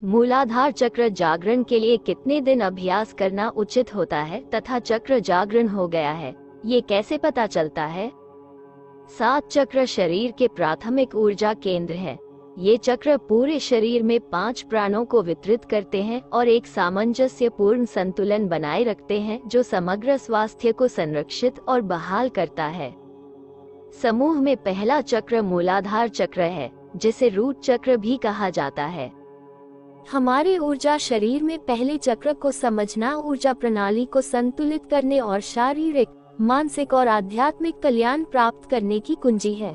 मूलाधार चक्र जागरण के लिए कितने दिन अभ्यास करना उचित होता है तथा चक्र जागरण हो गया है, ये कैसे पता चलता है? 7 चक्र शरीर के प्राथमिक ऊर्जा केंद्र हैं। ये चक्र पूरे शरीर में 5 प्राणों को वितरित करते हैं और एक सामंजस्यपूर्ण संतुलन बनाए रखते हैं जो समग्र स्वास्थ्य को संरक्षित और बहाल करता है। समूह में पहला चक्र मूलाधार चक्र है, जिसे रूट चक्र भी कहा जाता है। हमारे ऊर्जा शरीर में पहले चक्र को समझना ऊर्जा प्रणाली को संतुलित करने और शारीरिक, मानसिक और आध्यात्मिक कल्याण प्राप्त करने की कुंजी है।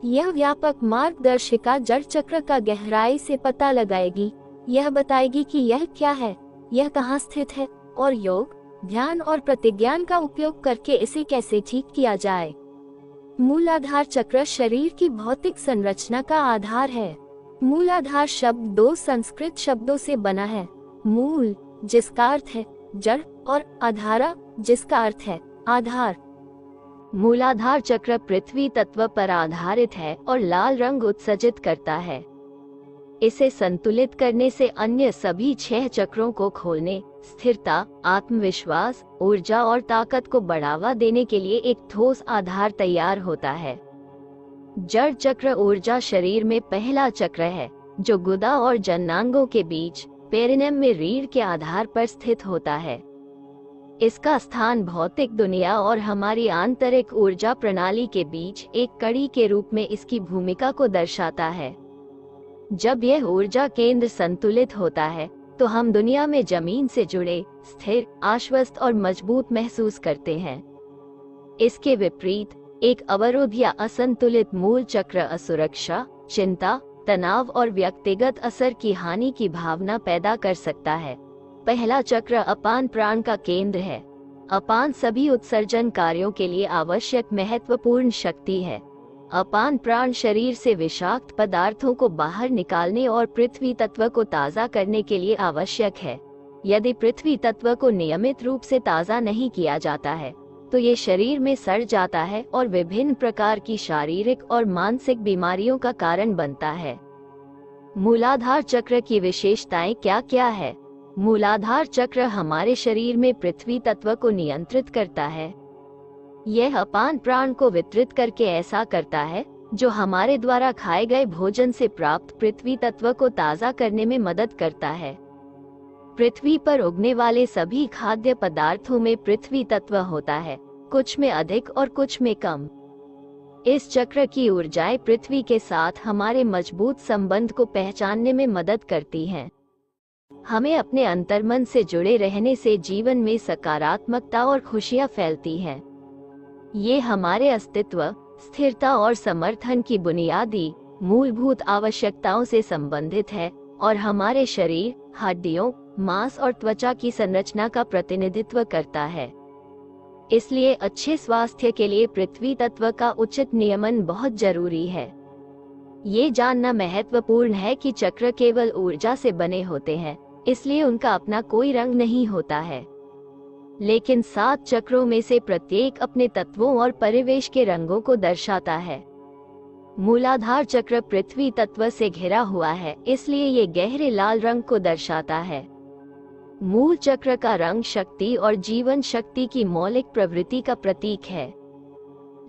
यह व्यापक मार्गदर्शिका जड़ चक्र का गहराई से पता लगाएगी। यह बताएगी कि यह क्या है, यह कहाँ स्थित है और योग, ध्यान और प्रतिज्ञान का उपयोग करके इसे कैसे ठीक किया जाए। मूलाधार चक्र शरीर की भौतिक संरचना का आधार है। मूलाधार शब्द 2 संस्कृत शब्दों से बना है। मूल, जिसका अर्थ है जड़, और आधारा, जिसका अर्थ है आधार। मूलाधार चक्र पृथ्वी तत्व पर आधारित है और लाल रंग उत्सर्जित करता है। इसे संतुलित करने से अन्य सभी 6 चक्रों को खोलने, स्थिरता, आत्मविश्वास, ऊर्जा और ताकत को बढ़ावा देने के लिए एक ठोस आधार तैयार होता है। जड़ चक्र ऊर्जा शरीर में पहला चक्र है, जो गुदा और जननांगों के बीच पेरिनेम में रीढ़ के आधार पर स्थित होता है। इसका स्थान भौतिक दुनिया और हमारी आंतरिक ऊर्जा प्रणाली के बीच एक कड़ी के रूप में इसकी भूमिका को दर्शाता है। जब यह ऊर्जा केंद्र संतुलित होता है तो हम दुनिया में जमीन से जुड़े, स्थिर, आश्वस्त और मजबूत महसूस करते हैं। इसके विपरीत एक अवरोध या असंतुलित मूल चक्र असुरक्षा, चिंता, तनाव और व्यक्तिगत असर की हानि की भावना पैदा कर सकता है। पहला चक्र अपान प्राण का केंद्र है। अपान सभी उत्सर्जन कार्यों के लिए आवश्यक महत्वपूर्ण शक्ति है। अपान प्राण शरीर से विषाक्त पदार्थों को बाहर निकालने और पृथ्वी तत्व को ताज़ा करने के लिए आवश्यक है। यदि पृथ्वी तत्व को नियमित रूप से ताज़ा नहीं किया जाता है तो ये शरीर में सड़ जाता है और विभिन्न प्रकार की शारीरिक और मानसिक बीमारियों का कारण बनता है। मूलाधार चक्र की विशेषताएं क्या क्या है? मूलाधार चक्र हमारे शरीर में पृथ्वी तत्व को नियंत्रित करता है। यह अपान प्राण को वितरित करके ऐसा करता है जो हमारे द्वारा खाए गए भोजन से प्राप्त पृथ्वी तत्व को ताज़ा करने में मदद करता है। पृथ्वी पर उगने वाले सभी खाद्य पदार्थों में पृथ्वी तत्व होता है, कुछ में अधिक और कुछ में कम। इस चक्र की ऊर्जाएं पृथ्वी के साथ हमारे मजबूत संबंध को पहचानने में मदद करती हैं। हमें अपने अंतर्मन से जुड़े रहने से जीवन में सकारात्मकता और खुशियां फैलती हैं। ये हमारे अस्तित्व, स्थिरता और समर्थन की बुनियादी, मूलभूत आवश्यकताओं से संबंधित है और हमारे शरीर, हड्डियों, मांस और त्वचा की संरचना का प्रतिनिधित्व करता है। इसलिए अच्छे स्वास्थ्य के लिए पृथ्वी तत्व का उचित नियमन बहुत जरूरी है। ये जानना महत्वपूर्ण है कि चक्र केवल ऊर्जा से बने होते हैं, इसलिए उनका अपना कोई रंग नहीं होता है। लेकिन 7 चक्रों में से प्रत्येक अपने तत्वों और परिवेश के रंगों को दर्शाता है। मूलाधार चक्र पृथ्वी तत्व से घिरा हुआ है, इसलिए ये गहरे लाल रंग को दर्शाता है। मूल चक्र का रंग शक्ति और जीवन शक्ति की मौलिक प्रवृत्ति का प्रतीक है।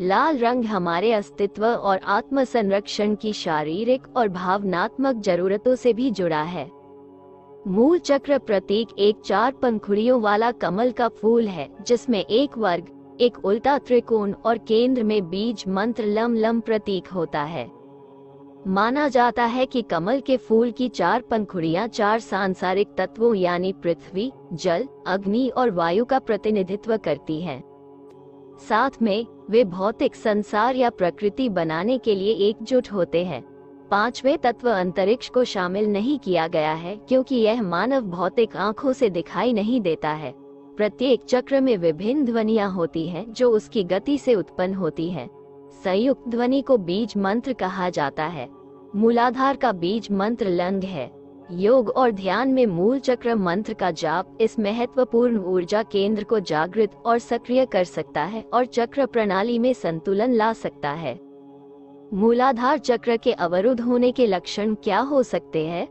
लाल रंग हमारे अस्तित्व और आत्म संरक्षण की शारीरिक और भावनात्मक जरूरतों से भी जुड़ा है। मूल चक्र प्रतीक एक 4 पंखुड़ियों वाला कमल का फूल है, जिसमें एक वर्ग, एक उल्टा त्रिकोण और केंद्र में बीज मंत्र लम लम प्रतीक होता है। माना जाता है कि कमल के फूल की 4 पंखुड़ियां 4 सांसारिक तत्वों यानी पृथ्वी, जल, अग्नि और वायु का प्रतिनिधित्व करती हैं। साथ में वे भौतिक संसार या प्रकृति बनाने के लिए एकजुट होते हैं। 5वें तत्व अंतरिक्ष को शामिल नहीं किया गया है क्योंकि यह मानव भौतिक आंखों से दिखाई नहीं देता है। प्रत्येक चक्र में विभिन्न ध्वनियां होती हैं जो उसकी गति से उत्पन्न होती हैं। संयुक्त ध्वनि को बीज मंत्र कहा जाता है। मूलाधार का बीज मंत्र लंग है। योग और ध्यान में मूल चक्र मंत्र का जाप इस महत्वपूर्ण ऊर्जा केंद्र को जागृत और सक्रिय कर सकता है और चक्र प्रणाली में संतुलन ला सकता है। मूलाधार चक्र के अवरुद्ध होने के लक्षण क्या हो सकते हैं?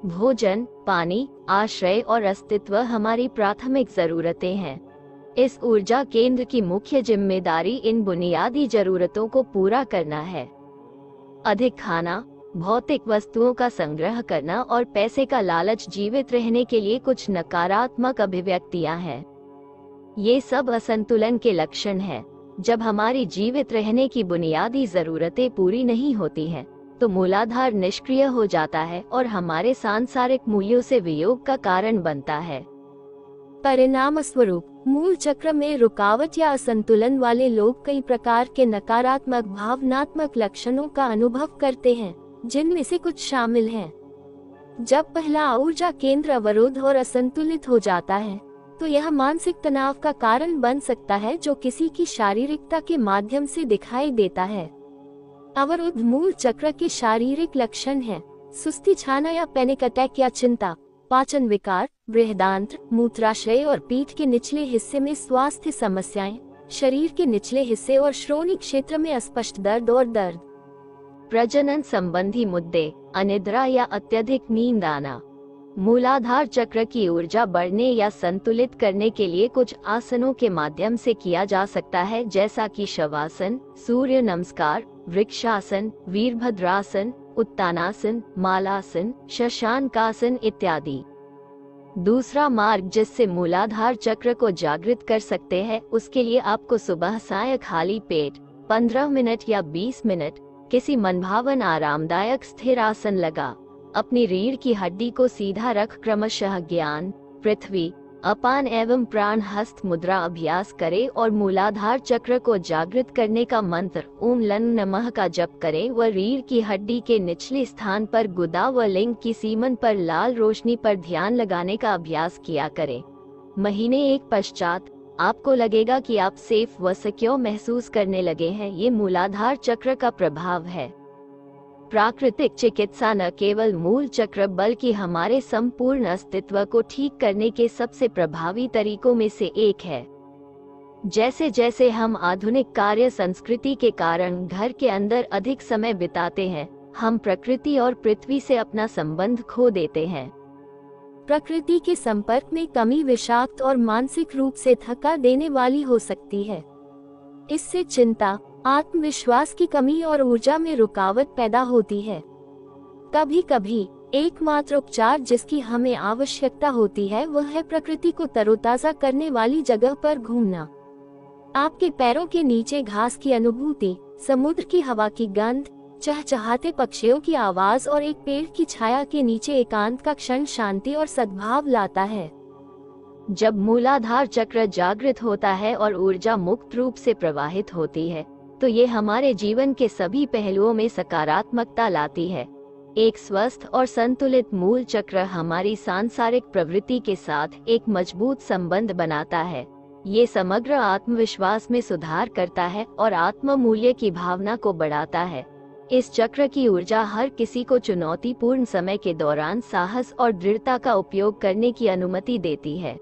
भोजन, पानी, आश्रय और अस्तित्व हमारी प्राथमिक जरूरतें हैं। इस ऊर्जा केंद्र की मुख्य जिम्मेदारी इन बुनियादी जरूरतों को पूरा करना है। अधिक खाना, भौतिक वस्तुओं का संग्रह करना और पैसे का लालच जीवित रहने के लिए कुछ नकारात्मक अभिव्यक्तियां हैं। ये सब असंतुलन के लक्षण हैं। जब हमारी जीवित रहने की बुनियादी जरूरतें पूरी नहीं होती हैं, तो मूलाधार निष्क्रिय हो जाता है और हमारे सांसारिक मूल्यों से वियोग का कारण बनता है। परिणाम स्वरूप मूल चक्र में रुकावट या असंतुलन वाले लोग कई प्रकार के नकारात्मक भावनात्मक लक्षणों का अनुभव करते हैं, जिनमें से कुछ शामिल हैं। जब पहला ऊर्जा केंद्र अवरुद्ध और असंतुलित हो जाता है, तो यह मानसिक तनाव का कारण बन सकता है, जो किसी की शारीरिकता के माध्यम से दिखाई देता है। अवरुद्ध मूल चक्र के शारीरिक लक्षण हैं: सुस्ती छाना या पैनिक अटैक या चिंता, पाचन विकार, बृहदांत्र, मूत्राशय और पीठ के निचले हिस्से में स्वास्थ्य समस्याएं, शरीर के निचले हिस्से और श्रोणि क्षेत्र में अस्पष्ट दर्द और दर्द। प्रजनन संबंधी मुद्दे, अनिद्रा या अत्यधिक नींद आना। मूलाधार चक्र की ऊर्जा बढ़ने या संतुलित करने के लिए कुछ आसनों के माध्यम से किया जा सकता है, जैसा कि शवासन, सूर्य नमस्कार, वृक्षासन, वीरभद्रासन, उत्तानासन, मालासन, शशांकासन इत्यादि। दूसरा मार्ग जिससे मूलाधार चक्र को जागृत कर सकते हैं, उसके लिए आपको सुबह साय खाली पेट 15 मिनट या 20 मिनट किसी मनभावन आरामदायक स्थिर आसन लगा अपनी रीढ़ की हड्डी को सीधा रख क्रमशः ज्ञान, पृथ्वी, अपान एवं प्राण हस्त मुद्रा अभ्यास करे और मूलाधार चक्र को जागृत करने का मंत्र ओम लं नमः का जप करे व रीढ़ की हड्डी के निचले स्थान पर गुदा व लिंग की सीमन पर लाल रोशनी पर ध्यान लगाने का अभ्यास किया करे। महीने एक पश्चात आपको लगेगा कि आप सेफ व सिक्योर महसूस करने लगे हैं। ये मूलाधार चक्र का प्रभाव है। प्राकृतिक चिकित्सा न केवल मूल चक्र बल्कि हमारे संपूर्ण अस्तित्व को ठीक करने के सबसे प्रभावी तरीकों में से एक है। जैसे जैसे हम आधुनिक कार्य संस्कृति के कारण घर के अंदर अधिक समय बिताते हैं, हम प्रकृति और पृथ्वी से अपना संबंध खो देते हैं। प्रकृति के संपर्क में कमी विषाक्त और मानसिक रूप से थका देने वाली हो सकती है। इससे चिंता, आत्मविश्वास की कमी और ऊर्जा में रुकावट पैदा होती है। कभी कभी एकमात्र उपचार जिसकी हमें आवश्यकता होती है, वह है प्रकृति को तरोताजा करने वाली जगह पर घूमना। आपके पैरों के नीचे घास की अनुभूति, समुद्र की हवा की गंध, चहचहाते पक्षियों की आवाज और एक पेड़ की छाया के नीचे एकांत का क्षण शांति और सद्भाव लाता है। जब मूलाधार चक्र जागृत होता है और ऊर्जा मुक्त रूप से प्रवाहित होती है, तो ये हमारे जीवन के सभी पहलुओं में सकारात्मकता लाती है। एक स्वस्थ और संतुलित मूल चक्र हमारी सांसारिक प्रवृत्ति के साथ एक मजबूत संबंध बनाता है। ये समग्र आत्मविश्वास में सुधार करता है और आत्म मूल्य की भावना को बढ़ाता है। इस चक्र की ऊर्जा हर किसी को चुनौतीपूर्ण समय के दौरान साहस और दृढ़ता का उपयोग करने की अनुमति देती है।